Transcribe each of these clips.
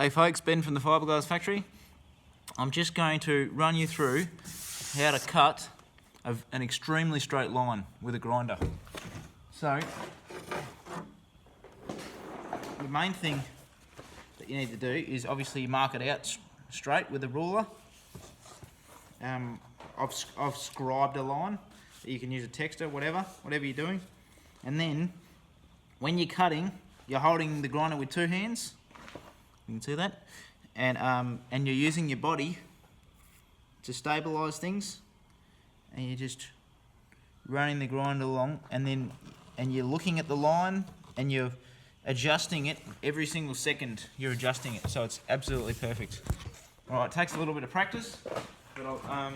Hey folks, Ben from the Fibreglass Factory. I'm just going to run you through how to cut an extremely straight line with a grinder. So, the main thing that you need to do is obviously mark it out straight with a ruler. I've scribed a line. You can use a texter, whatever you're doing. And then, when you're cutting, you're holding the grinder with two hands. You can see that, and you're using your body to stabilise things, and you're just running the grinder along, and you're looking at the line, and you're adjusting it every single second. You're adjusting it, so it's absolutely perfect. All right, it takes a little bit of practice, but I'll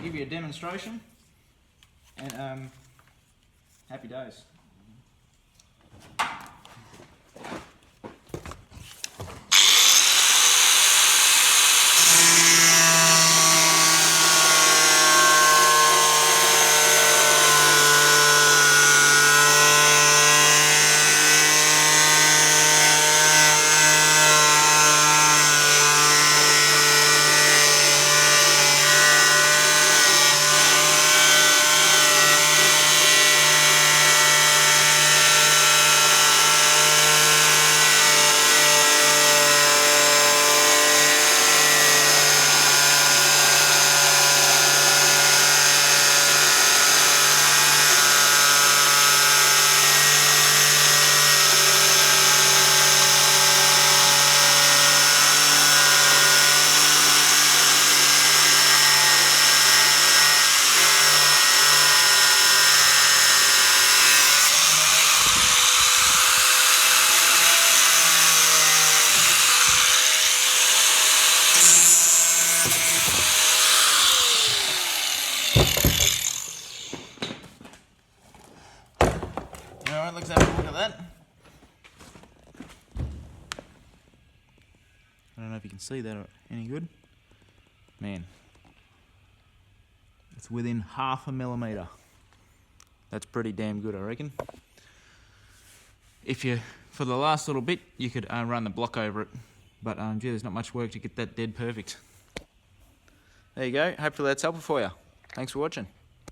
give you a demonstration, and happy days. Alright, let's have a look at that. I don't know if you can see that any good. Man, it's within 0.5 millimetre. That's pretty damn good, I reckon. For the last little bit, you could run the block over it, but gee, there's not much work to get that dead perfect. There you go, hopefully that's helpful for you. Thanks for watching.